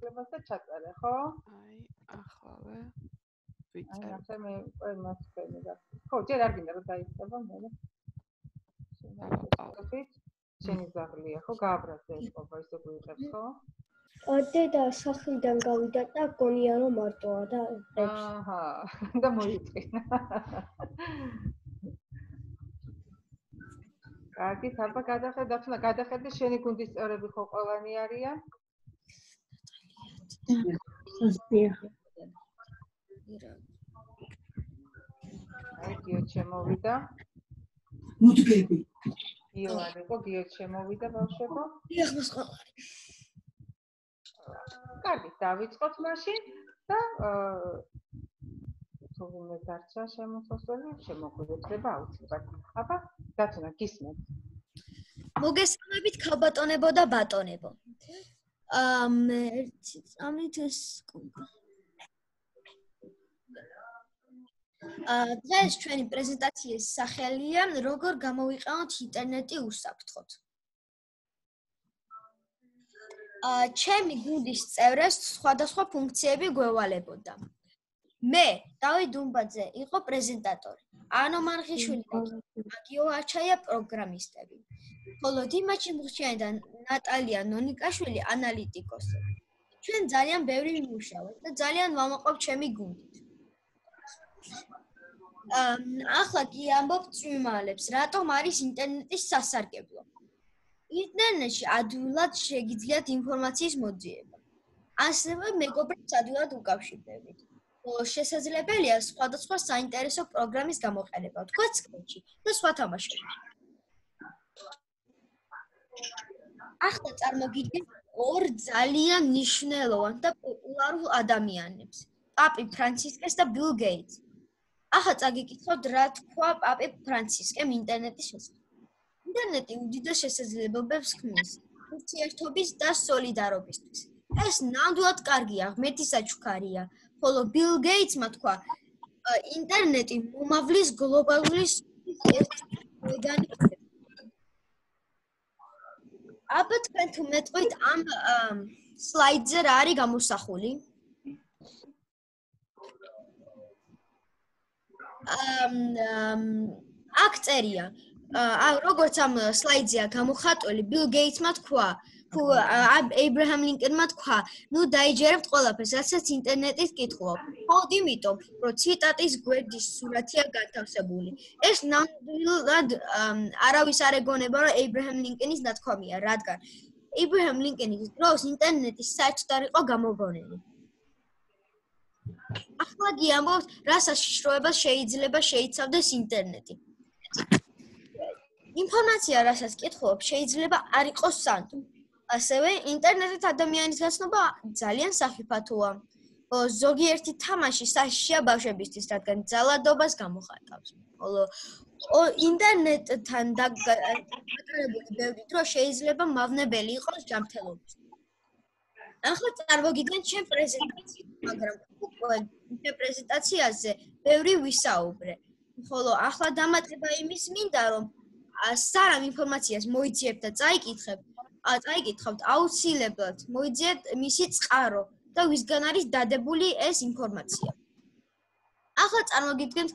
გამოსვლებას და ჩაწერე, ხო? აი, ახლავე აი, ვიწერ. ახლა მე ყველას ვქენი. ხო, ჯერ არ გინდა რომ დაიწყება მე. შენი ზაღლია, ხო? გააბრაზე ეწყობა, ისე გვიღებს, ხო? დედა სახლიდან გავიდა და გონია რომ მარტოა და აჰა, და მოიწინა. კარგი, თაბა გადახედე შენი გუნდის წევრები ხო ყველანი არიან? აი, გიო შემოვიდა. მუდგები. გიო არისო, გიო შემოვიდა ბავშვებო. ეხმას ყველანი. კარგი, დავიწყოთ მაშინ და თუმცა დარჩა შემოსასვლელი, შემოგვიდება აუცილებლად. აბა, დათუნა გისმენთ. მოგესალმებით ქალბატონებო და ბატონებო. ერთი წამით ეს დღეს ჩვენი პრეზენტაციის სახელია როგორ გამოვიყენოთ ინტერნეტი უსაფრთხოდ. ჩემი გუნდის წევრებს სხვადასხვა ფუნქციები გვევალებოდა. მე, დავით დუმბაძე, იყო პრეზენტატორი. ანო მარხიშვილი და აგიო აჩაია პროგრამისტები. ხოლო დიმაჩი მუხჩიანი და ნატალია ნონიკაშვილი ანალიტიკოსები. ჩვენ ძალიან ბევრი ვიმუშავებთ და ძალიან ვამაყობთ ჩემი გუნდით. ახლა კი ამბობ წვიმალებს, რატომ არის ინტერნეტის სასარგებლო. ინტერნეტში ადვილად შეგიძლიათ ინფორმაციის მოძიება. ასევე მეგობრებს ადვილად უკავშირდებით. შესაძლებელია სხვადასხვა საინტერესო პროგრამის გამოყენება, თქვა Sketch და სხვა თამაშები. ახლა წარმოგიდგენთ ორ ძალიან მნიშვნელოვან და პოპულარულ ადამიანებს, პაპი ფრანცისკეს და ბილ გეიტს. ახლა წაგიკითხოთ რა თქვა პაპი ფრანცისკემ ინტერნეტის შესახებ. ინტერნეტი უდიდეს შესაძლებლობებს ქმნის ურთიერთობის და სოლიდარობისთვის. ეს ნამდვილად კარგია, ღმერთის საჩუქარია. ხოლო ბილ გეიტსმა თქვა, ინტერნეტი მომავლის გლობალური ერთგანი. აბა თქვენ თუ მეტყვით ამ სლაიდზე რა არის გამოსახული? აქ წერია, როგორც ამ სლაიდზეა გამოხატული, ბილ გეიტსმა თქვა, თუ ეიბრაჰამ ლინკოლნმა თქვა, ნუ დაიჯერებთ ყველაფერს, რასაც ინტერნეტით კითხულობ. მხოლოდ იმიტომ, რომ ციტატის გვერდის სურათია განთავსებული. ეს ნამდვილად არავის არ ეგონება, რომ ეიბრაჰამ ლინკოლნის ნათქვამია, რადგან ეიბრაჰამ ლინკოლნის დროს ინტერნეტი საერთოდ არ იყო გამოგონილი. ახლა კი ამბობთ, რა საშიშროებას შეიძლება შეიცავდეს ინტერნეტი. ინფორმაცია, რასაც კითხულობ, შეიძლება არ იყოს სანდო. ასევე ინტერნეტით ადამიანის გაცნობა ძალიან სახიფათოა. ზოგიერთი თამაში საშიშია ბავშვებისთვის, რადგან ძალადობას გამოხატავს. ხოლო ინტერნეტთან დაკავშირებული ბევრი დრო შეიძლება მავნებელი იყოს ჯანმრთელობის. ახლა წარმოგიდგენთ ჩემ პრეზენტაციას, მაგრამ უკვე ჩემ პრეზენტაციაზე ბევრი ვისაუბრე. ხოლო ახლა დამატება იმის მინდა, რომ სარამ ინფორმაციას მოიძიებთ და წაიკითხავთ, აუცილებლად მოიძიეთ მისი წყარო და ვისგან არის დადებული ეს ინფორმაცია. ახლა წარმოგიდგენთ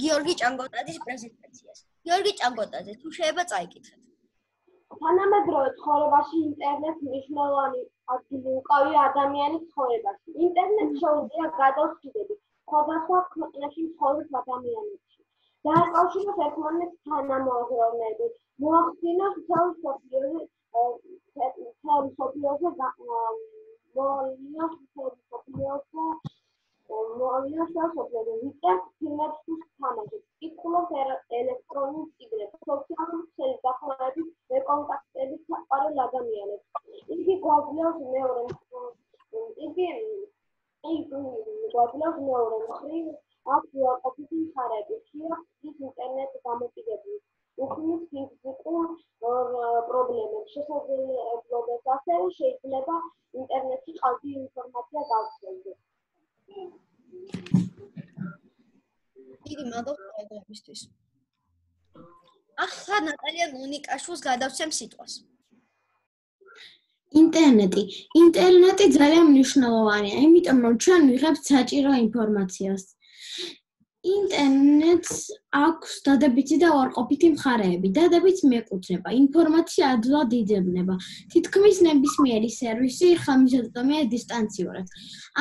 გიორგი ჭანგოტაძის პრეზენტაციას. გიორგი ჭანგოტაძე, თუ შეიძლება წაიკითხეთ. თანამედროვე ცხოვრებაში ინტერნეტს მნიშვნელოვანი ადგილი უკავია ადამიანის ცხოვრებაში. ინტერნეტ შეუძლია გადასყიდები სხვადასხვა ქვეყნებში მცხოვრებ ადამიანებში. დააკავშიროს ერთმანეთს თანამოაზროვნეები, მოახდინოს მთელ მსოფლიოზე ვიკებს ფილმებს თუ თამაშებს, კითხულობს ელექტრონულ წიგნებს, სოციალური ქსელის დახმარებით ეკონტაქტებით საყვარელ ადამიანებს. იგი გვაძლევს მეორე მხრივ აქვს უარყოფითი მხარეები, ხშირად ის ინტერნეტ დამოკიდებული, უქმნის ფიზიკურ პრობლემებს, შესაძლებლობებს, ასევე შეიძლება ინტერნეტში ყალბი ინფორმაცია გავცელდეს. დიდი მადლობა ყველგანისთვის. ახლა ნატალია ნონიკაშვილს გადავცემ სიტყვას. ინტერნეტი ძალიან მნიშვნელოვანია, იმიტომ რომ ჩვენ ვიღებთ საჭირო ინფორმაციას. ინტერნეტს აქვს დადებითი და უარყოფითი მხარეები. დადებითი მიეკუთვნება ინფორმაცია ადვილად იძებნება. თითქმის ნებისმიერი სერვისი ხელმისაწვდომია დისტანციურად.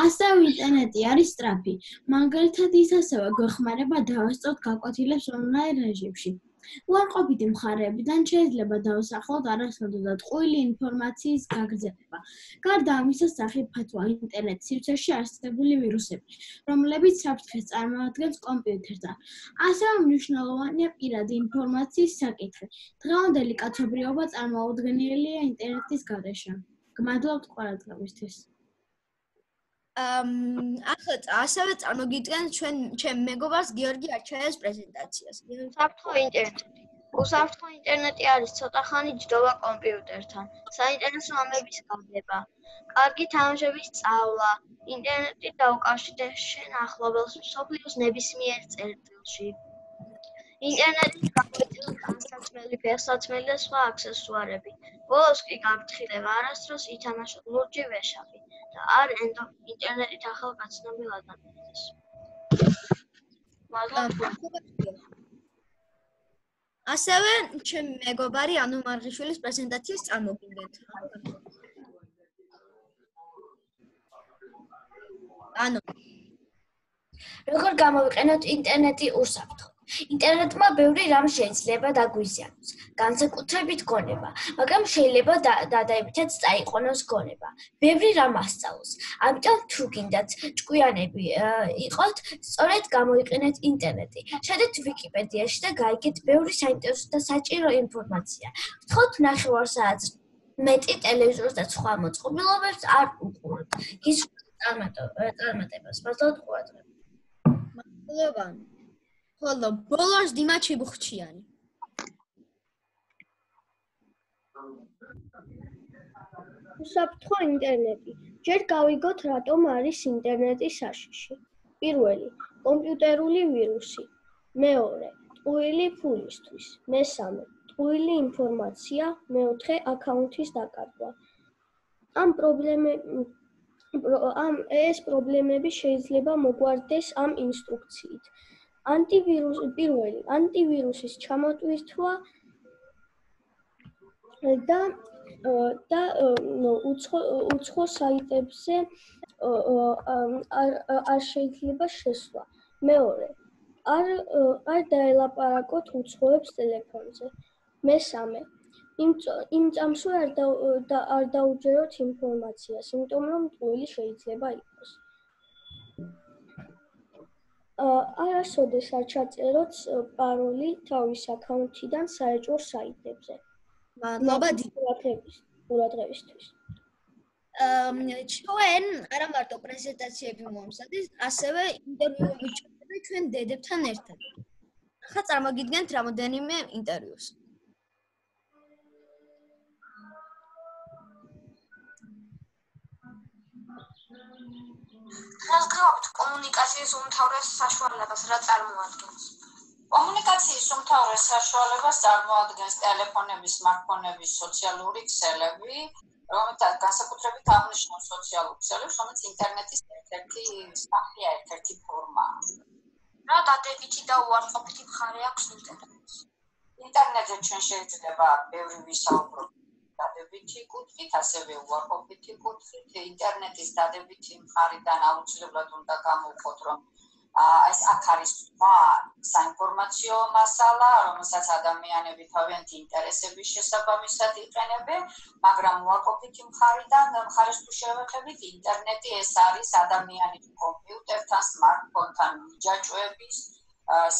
ასევე ინტერნეტი არის სწრაფი. მაგალითად, ის ასევე გვეხმარება დავასწროთ გაკვეთილებს ონლაინ რეჟიმში. უარყოფითი მხარეებიდან შეიძლება დავსახელოთ არასოდეს ტყუილი ინფორმაციის გაგრძელება. გარდა ამისა, სახიფათოა ინტერნეტ სივრცეში არსებული ვირუსები, რომლებიც საფრთხეს წარმოადგენს კომპიუტერთან. ასევე მნიშვნელოვანია პირადი ინფორმაციის საკითხი. დღევანდელი კაცობრიობა წარმოუდგენელია ინტერნეტის გარეშე. გმადლობთ ყურადღებისთვის. ასევე წარმოგიდგენთ ჩემ მეგობარს გიორგი არჩაიას პრეზენტაციას. უსაფრთხო ინტერნეტი. უსაფრთხო ინტერნეტი არის ცოტა ხანი ჯდომა კომპიუტერთან, საინტერესო ამების გავდება, კარგი თამაშების სწავლა, ინტერნეტით დაუკავშირდეს შენ ახლობელს მსოფლიოს ნებისმიერ წერტილში. ინტერნეტით გამოიწვია განსაცმელი, ფეხსაცმელი და სხვა აქსესუარები. ბოლოს კი გაფრთხილება არასდროს ითამაშოთ ლურჯი ვეშაპი და არ ენდო ინტერნეტით ახალ გაცნობილ ადამიანებს. ასევე ჩემი მეგობარი ანუ მარღიშვილის პრეზენტაციას წარმოგიდგენთ. ანუ როგორ გამოვიყენოთ ინტერნეტი უსაფრთხოდ? ინტერნეტმა ბევრი რამ შეიძლება დაგვიზიანოს, განსაკუთრებით გონება, მაგრამ შეიძლება დადებითად წაიყვანოს გონება. ბევრი რამ ასწავლოს. ამიტომ თუ გინდათ ჭკვიანები იყოთ, სწორედ გამოიყენეთ ინტერნეტი. შედით ვიკიპედიაში და გაიგეთ ბევრი საინტერესო და საჭირო ინფორმაცია. ვთხოვთ ნახევარ-საათს მეტი ტელევიზორს და სხვა მოწყობილობებს არ უყურებთ. გისურვებთ წარმატებას. მადლობთ ყურადღებისთვის. მადლობა. ხოლო ბოლოს დიმა ჩიბუხჩიანი. უსაფრთხო ინტერნეტი. ჯერ გავიგოთ, რატომ არის ინტერნეტის საშიში. პირველი, კომპიუტერული ვირუსი. მეორე, ტყუილი ფულისთვის. მესამე, ტყუილი ინფორმაცია. მეოთხე, აკაუნთის დაკარგვა. ეს პრობლემები შეიძლება მოგვარდეს ამ ინსტრუქციით. ანტივირუსის ჩამოტვირთვა და უცხო საიტებზე არ შეიძლება შესვლა. მეორე, არ დაელაპარაკოთ უცხოებს ტელეფონზე. მესამე, იმ წამსვე არ დაუჯეროთ ინფორმაციას, იმიტომ რომ ტყუილი შეიძლება იყოს. არასოდეს არ ჩაწეროთ პაროლი თავის აკაუნთიდან საეჭვო საიტებზე. მადლობა ყურადღებისთვის. ჩვენ არა მარტო პრეზენტაციები მომსადეთ, ასევე ინტერვიუები ჩავწერეთ ჩვენ დედებთან ერთად. ახლა წარმოგიდგენთ რამოდენიმე ინტერვიუს. გასაგებად კომუნიკაციის უმთავრეს საშუალებას რა წარმოადგენს? კომუნიკაციის უმთავრეს საშუალებას წარმოადგენს ტელეფონები, სმარტფონები, სოციალური ქსელები, რომელთაც განსაკუთრებით აღნიშნავს სოციალურ ქსელებს, რომელიც ინტერნეტის ერთ-ერთი სახეა, ერთ-ერთი ფორმაა. რა დადებითი და უარყოფითი მხარე აქვს ინტერნეტს? ინტერნეტზე ჩვენ შეიძლება ბევრი ვისაუბროთ დადებითი კუთხით, ასევე უარყოფითი კუთხით. ინტერნეტის დადებითი მხარიდან აუცილებლად უნდა გამოვყოთ, რომ ეს აქ არის საინფორმაციო მასალა, რომელსაც ადამიანები თავიანთი ინტერესების შესაბამისად იყენებენ, მაგრამ უარყოფითი მხარიდან მხარეს თუ შევეხებით, ინტერნეტი ეს არის ადამიანის კომპიუტერთან, სმარტფონთან მიჯაჭვების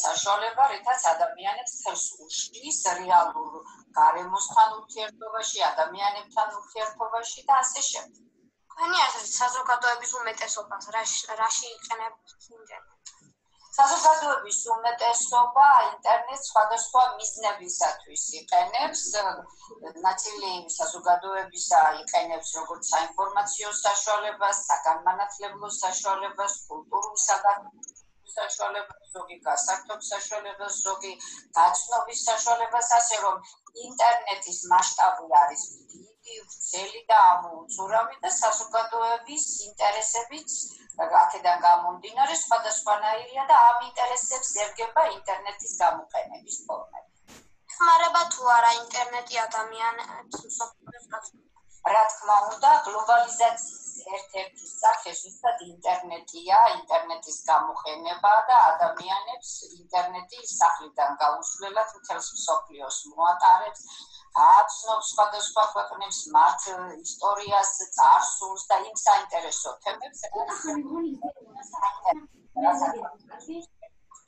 საშუალება, რითაც ადამიანებს ხელს უშლის რეალურ გარემოსთან ურთიერთობაში, ადამიანებთან ურთიერთობაში და ასე შემდეგ. თქვენი აზრით, საზოგადოების უმეტესობას რაში იყენებს ინტერნეტს? საზოგადოების უმეტესობა ინტერნეტს სხვადასხვა მიზნებისათვის იყენებს. ნაწილი საზოგადოებისა იყენებს როგორც საინფორმაციო საშუალებას, საგანმანათლებლო საშუალებას, კულტურულ საგანმანათლებლო საშუალებას, ზოგი გასართობ საშუალებას, ზოგი დაცნობის საშუალებას, ასე რომ ინტერნეტის მასშტაბი არის დიდი, ვრცელი და ამოუწურავი და საზოგადოების ინტერესებიც აქედან გამომდინარე სხვადასხვანაირია და ამ ინტერესებს ერგება ინტერნეტის გამოყენების ფორმები. ხმარება თუ არა ინტერნეტი ადამიანებს მსოფლიოს გაწმენდას? რა თქმა უნდა, გლობალიზაციის ერთ-ერთი სახე ზუსტად ინტერნეტია, ინტერნეტის გამოყენება და ადამიანებს ინტერნეტი სახლიდან გაუშველად მთელს მსოფლიოს მოატარებს, გააცნობს სხვადასხვა ქვეყნებს მათ ისტორიას, წარსულს და იმ საინტერესო თემებს,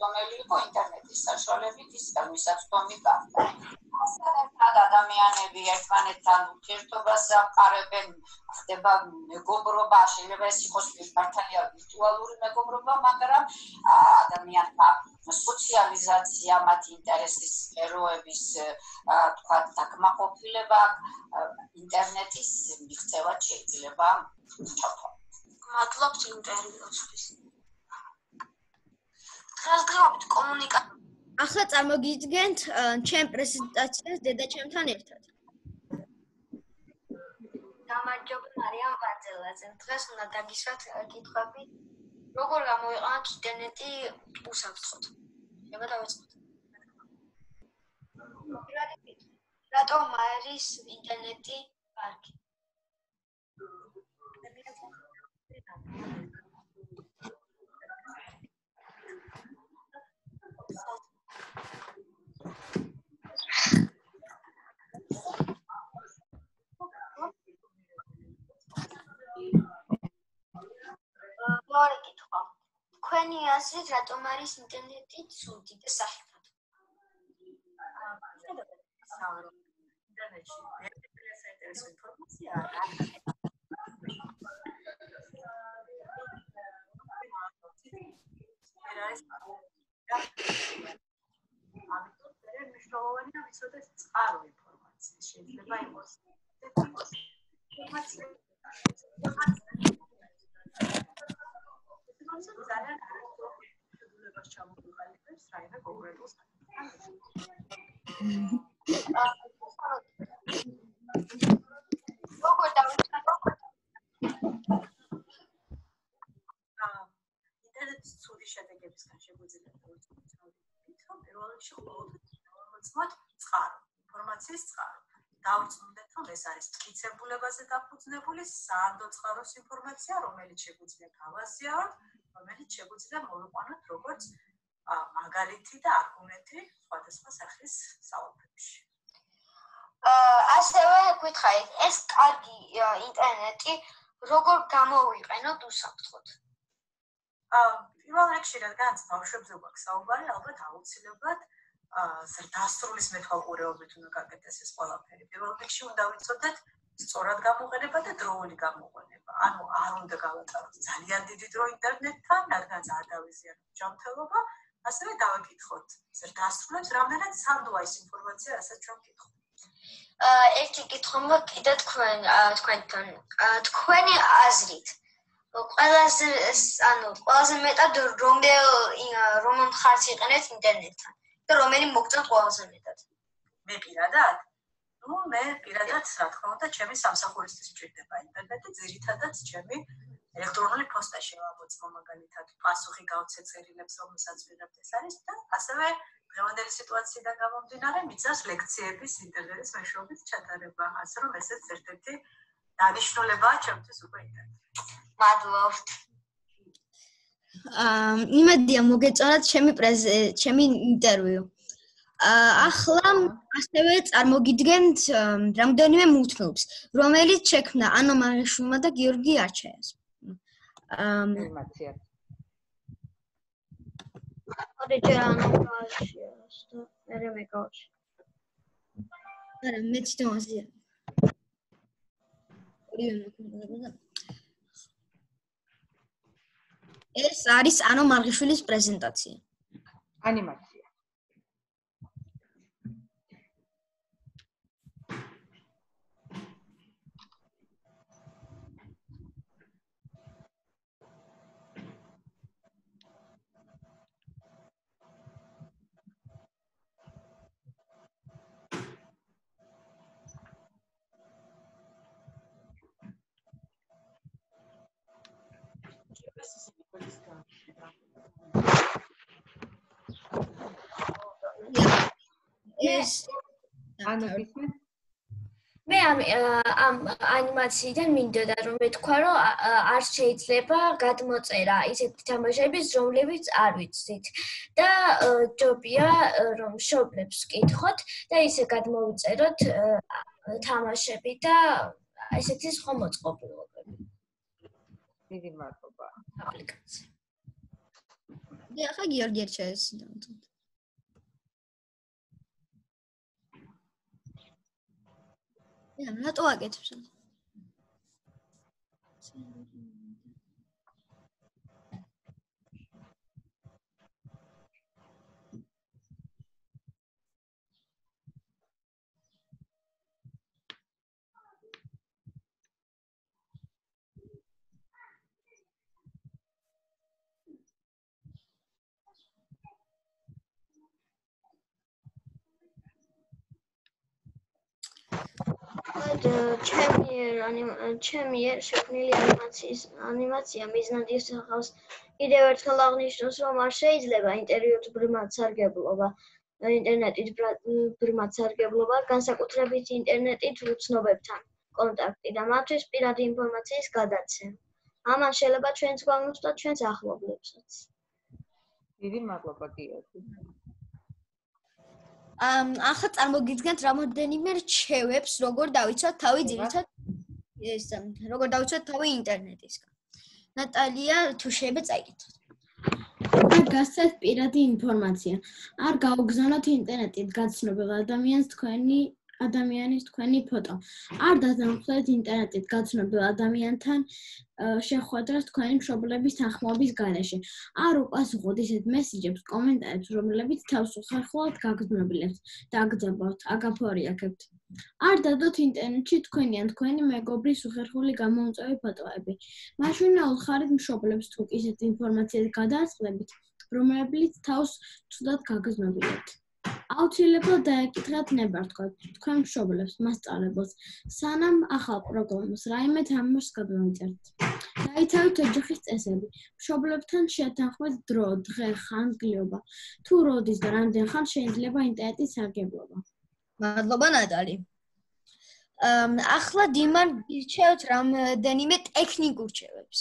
რომელი იყო ინტერნეტის საშუალებით ის მისაწვდომი გახდა. ასთან ერთად ადამიანები ერთმანეთთან ურთიერთობას ამყარებენ, ხდება მეგობრობა, შეიძლება ეს იყოს პირმართალია ვირტუალური მეგობრობა, მაგრამ ადამიანთა სოციალიზაცია, მათი ინტერესის სფეროების თქვათ დაკმაყოფილება ინტერნეტის მიღწევად შეიძლება ჩავთვალოთ. მადლობთ ინტერვიუსთვის. დღესდღეობით კომუნიკაცია ახლა წარმოგიდგენთ ჩემ პრეზენტაციას დედაჩემთან ერთად. გამარჯობა მარიამ ვაძელაძე. დღეს უნდა დაგისვათ კითხვები, როგორ გამოვიყენოთ ინტერნეტი უსაფრთხოდ. შეიძლება დავიწყოთ. რატომ არის ინტერნეტი კარგი? მეორე კითხვა. თქვენი აზრით რატომ არის ინტერნეტი ცუდი და სახიფათო? ინტერნეტში ერთ-ერთი საინტერესო ინფორმაცია რა. ამიტომ ძალიან მნიშვნელოვანია ვიცოდეთ წყარო ინფორმაცია. შეიძლება იყოს ინფორმაცია ძალიან არასდროს ჩამოყალიბებს რაიმე კონკრეტულ საკითხს. როგორ დავიწყოთ? ინტერნეტის ცუდი შედეგებისგან შეგვიძლია დავიწყოთ, რომ პირველ რიგში ყოველთვის დავამოწმოთ წყარო, ინფორმაციის წყარო. დავწმუნდეთ, რომ ეს არის მტკიცებულებაზე დაფუძნებული სანდო წყაროს ინფორმაცია, რომელიც შეგვიძლია გავაზიაროთ, რომელიც შეგვიძლია მოვიყვანოთ როგორც მაგალითი და არგუმენტი სხვადასხვა სახის საუბრებში. ასევე გითხარით, ეს კარგი ინტერნეტი როგორ გამოვიყენოთ უსაფრთხოდ? პირველ რიგში რადგანაც ბავშვებზე გვაქვს საუბარი, ალბათ აუცილებლად ზრდასრულის მეთვალყურეობით უნდა გაკეთდეს ეს ყველაფერი. პირველ რიგში უნდა ვიცოდეთ სწორად გამოყენება და დროული გამოყენება. ანუ არ უნდა გავატაროთ ძალიან დიდი დრო ინტერნეტთან, რადგანაც არ დავიზიანოთ ჯანმრთელობა, ასევე დავაკითხოთ ზრდასრულებს, რამდენად სანდოა ის ინფორმაცია, რასაც ჩვენ ვკითხავთ. ერთი კითხვა კიდე თქვენთან. თქვენი აზრით ყველაზე მეტად რომელ მხარეს იყენებთ ინტერნეტთან და რომელი მოგწონთ ყველაზე მეტად? მე პირადად? მე პირადად, რა თქმა უნდა, ჩემი სამსახურისთვის მჭირდება ინტერნეტი, ძირითადად ჩემი ელექტრონული პოსტა შევამოწმო მაგალითად პასუხი გავცე წერილებს, რომელსაც ვიღებთ ეს არის და ასევე დღევანდელი სიტუაციიდან გამომდინარე მიწას ლექციების ინტერნეტის მეშვეობით ჩატარება, ასე რომ ესეც ერთ-ერთი დანიშნულებაა ჩემთვის უკვე ინტერნეტი. მადლობთ. იმედია მოგეწონათ ჩემი ინტერვიუ. ახლა ასევე წარმოგიდგენთ რამდენიმე მუდმივს, რომელიც შექმნა ანო მაღაშვილმა და გიორგი არჩაიას. ინფორმაცია. ორიჯერ ანო მაღაშვილს და მე მეკავში. არა, მე თვითონ აზია. ეს არის ანო მარღიშვილის პრეზენტაცია. ანიმაცია. ეს ანუ გისმენთ? მე ამ ანიმაციიდან მინდოდა რომ მეთქვა რომ არ შეიძლება გადმოწერა ისეთი თამაშების რომლებიც არ ვიცით და ჯობია რომ მშობლებს ვკითხოთ და ისე გადმოვიწეროთ თამაშები და ესეთი სხვა მოწყობილობები. დიდი მადლობა. აპლიკაცია. და ახლა გიორგი ერჩეს დავწერთ. რატო აკეთებს? ჩემი შექმნილი ანიმაცია მიზნად ისახავს კიდევ ერთხელ აღნიშნოს, რომ არ შეიძლება ინტერნეტით ბრმად სარგებლობა, განსაკუთრებით ინტერნეტით უცნობებთან კონტაქტი და მათთვის პირადი ინფორმაციის გადაცემა. ამან შეიძლება ჩვენც გვავნოსდოთ ჩვენს ახლობლებსაც. დიდი მადლობა გიორგი. ახლა წარმოგიდგენთ რამოდენიმე რჩევებს, როგორ დავიცვათ თავი ძირითად როგორ დავიცვათ თავი ინტერნეტისგან. ნატალია, თუ შეიძლება წაიკითხოთ. არ გასცეთ პირადი ინფორმაცია. არ გაუგზავნოთ ინტერნეტით გაცნობილ ადამიანის თქვენი ფოტო. არ დადამხდეთ ინტერნეტით გაცნობილ ადამიანთან შეხვედრას თქვენი მშობლების თანხმობის გარეშე. არ უპასუხოთ ისეთ მესიჯებს, კომენტარებს, რომლებიც თავს უხერხულად გაგრძნობილებთ და აგძაბავთ, აგაფორიაქებთ. არ დადოთ ინტერნეტში თქვენი ან თქვენი მეგობრის უხერხული გამოუწვევი ფოტოები. მაშინაურ ხარით მშობლებს თუ ისეთ ინფორმაციას გადაასწრებით, რომლებიც თავს ცუდად გაგრძნობილებთ. აუცილებლად დაეკითხათ ნებართქვათ თქვენ მშობლებს, მასწავლებელს, სანამ ახალ პროგრამას რაიმე თამაშს გადმოვიწერთ. დაიცავით ოჯახის წესები. მშობლებთან შეთანხმეთ დრო, დღე, ხანგრძლივობა. თუ როდის და რამდენ ხანს შეიძლება ინტერნეტის სარგებლობა. მადლობა ნატალი. ახლა დიმარ გირჩევთ რამდენიმე ტექნიკურ რჩევებს.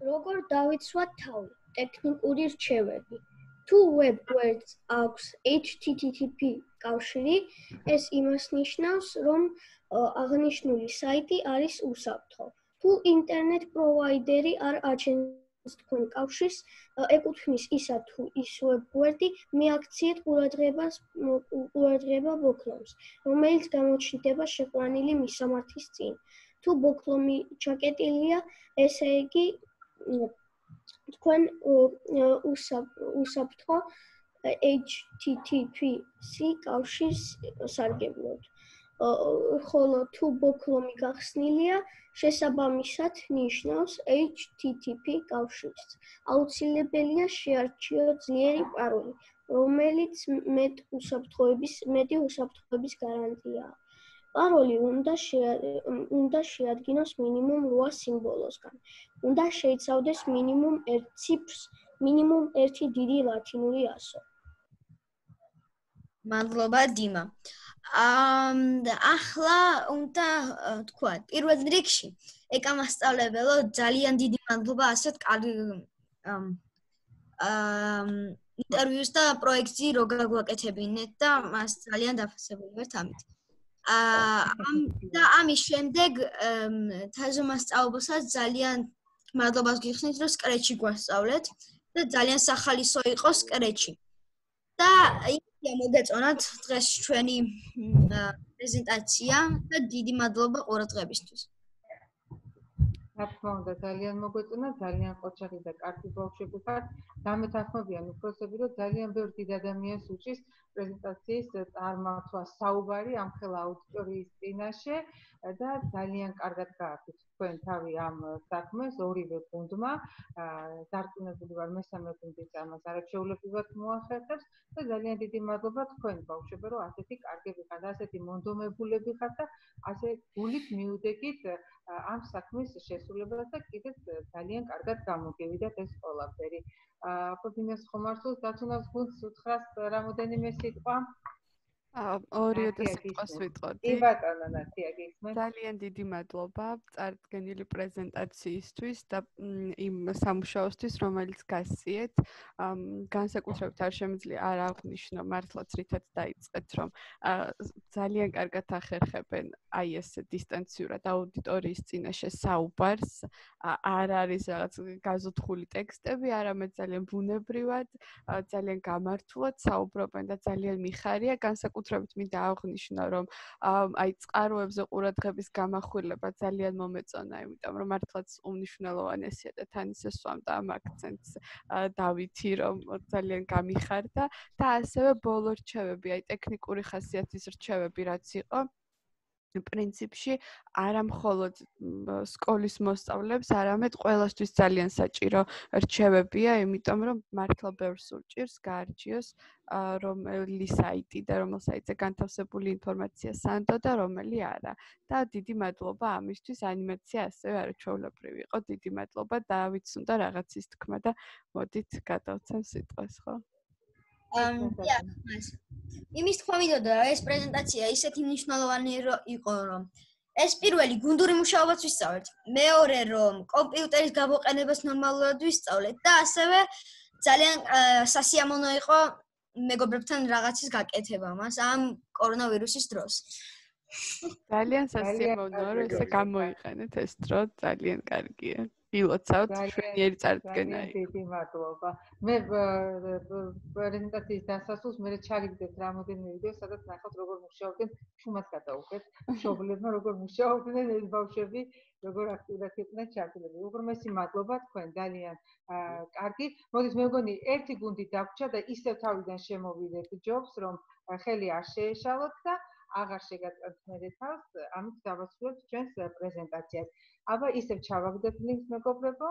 როგორ დავიცვათ თავი? ტექნიკური რჩევები. თუ web words აქვს http კავშირი, ეს იმას ნიშნავს, რომ აღნიშნული საიტი არის უსაფრთხო. თუ ინტერნეტ პროვაიდერი არ აჩენს თქვენ კავშირს, ეკუთვნის ისა თუ ის web word-ი, მიაქციეთ ყურადღება ბოქლომს, რომელიც გამოჩნდება შეყვანილი მისამართის წინ. თუ ბოქლომი ჩაკეტილია, ესე იგი თქვენ უსაფრთხო HTTPS კავშირს სარგებლობთ. ხოლო თუ ბოქლომი გახსნილია, შესაბამისად ნიშნავს HTTP კავშირს. აუცილებელია შეარჩიოთ ძლიერი პაროლი, რომელიც მეტი უსაფრთხოების გარანტიაა. პაროლი უნდა შეადგინოს მინიმუმ 8 სიმბოლოსგან. უნდა შეიცავდეს მინიმუმ 1 ციფრს, მინიმუმ 1 დიდი ლათინური ასო. მადლობა დიმა. ახლა უნდა თქვა, პირველ რიგში ეკამასწავლებელო ძალიან დიდი მადლობა ასეთ კარგი ინტერვიუს და პროექტი რო გაგვაკეთებინეთ და მას ძალიან დაფასებული ვართ ამით. და ამის შემდეგ თაზომასწავლებელსაც ძალიან მადლობას გიხსნით, რომ სკრეჩი გვასწავლეთ და ძალიან სახალისო იყო სკრეჩი. და იქია მოგეწონათ დღეს ჩვენი პრეზენტაცია და დიდი მადლობა ყურადღებისთვის. რა თქმა უნდა, ძალიან მოგვეწონა, ძალიან ყოჩაღი და კარგი ბავშვები ხართ. დამეთანხმებიან უფროსები, რომ ძალიან ბევრ დიდ ადამიანს უჭირს პრეზენტაციის წარმართვა, საუბარი ამ ხელა აუდიტორიის წინაშე და ძალიან კარგად გააკეთეთ თქვენ თავი ამ საქმეს ორივე გუნდმა. დარწმუნებული ვარ, მესამე გუნდიც ამას არაჩვეულებრივად მოახერხებს და ძალიან დიდი მადლობა თქვენ ბავშვებო, რომ ასეთი კარგები ხართ, ასეთი მონდომებულები ხართ და ასე გულით მიუდეგით ამ საქმის შესრულებას და კიდევ ძალიან კარგად გამოგევიდათ ეს ყველაფერი. აბა ხომ მართლაც დათუნას გუნდს უთხრას რამოდენიმე სიტყვა? ორიოდე სიტყვას ვიტყოდი. კი ბატონო, ნათია გისმენთ. ძალიან დიდი მადლობა წარდგენილი პრეზენტაციისთვის და იმ სამუშაოსთვის, რომელიც გასწიეთ. განსაკუთრებით არ შემიძლია არ აღვნიშნო მართლაც რითაც დაიწყეთ, რომ ძალიან კარგად ახერხებენ აი ეს დისტანციურად აუდიტორიის წინაშე საუბარს. არ არის რაღაც გაზოთხული ტექსტები, არამედ ძალიან ბუნებრივად, ძალიან გამართულად საუბრობენ და ძალიან მიხარია. განსაკუთრებით მინდა აღვნიშნო, რომ აი წყაროებზე ყურადღების გამახვილება ძალიან მომეწონა, იმიტომ რომ მართლაც უმნიშვნელოვანესია და თან ისე სვამდა ამ აქცენტს დავითი, რომ ძალიან გამიხარდა და ასევე ბოლო რჩევები, აი ტექნიკური ხასიათის რჩევები რაც იყო პრინციპში არა მხოლოდ სკოლის მოსწავლეებს, არამედ ყველასთვის ძალიან საჭირო რჩევებია, იმიტომ რომ მართლა ბევრს უჭირს გაარჩიოს რომელი საიტი და რომელ საიტზე განთავსებული ინფორმაცია სანდო და რომელი არა. და დიდი მადლობა ამისთვის, ანიმაცია ასევე არაჩვეულებრივი იყო. დიდი მადლობა დავით უნდა რაღაცის თქმა და მოდით გადავცემ სიტყვას, ხო? იმის თქმა მინდოდა, ეს პრეზენტაცია ისეთი მნიშვნელოვანი იყო, რომ ეს პირველი გუნდური მუშაობაც ვისწავლეთ. მეორე რომ კომპიუტერის გამოყენებას ნორმალურად ვისწავლეთ და ასევე ძალიან სასიამოვნო იყო მეგობრებთან რაღაცის გაკეთება მას ამ კორონავირუსის დროს. ძალიან სასიამოვნოა, რომ ესე გამოიყენეთ ეს დრო, ძალიან კარგია. ილოცავთ შვენიერი წარდგენა. დიდი მადლობა. მე პრეზენტაციის დასასრულს მე ჩაგიგდეთ რამოდენიმე ვიდეო, სადაც ნახავთ როგორ მუშაობდნენ, შუმას გადავუხეთ, მშობლებმა როგორ მუშაობდნენ ეს ბავშვები, როგორ აქტიურად იყვნენ ჩართულები. უღრმესი მადლობა თქვენ, ძალიან კარგი. მოდით მე მგონი ერთი გუნდი დაგვრჩა და ისევ თავიდან შემოვიდეთ ჯობს, რომ ხელი არ შეეშალოთ და აღარ შეგაწევთ თავს, ამით დავასრულებთ ჩვენს პრეზენტაციას. აბა ისევ ჩავაგდეთ ლინკს მეგობრებო.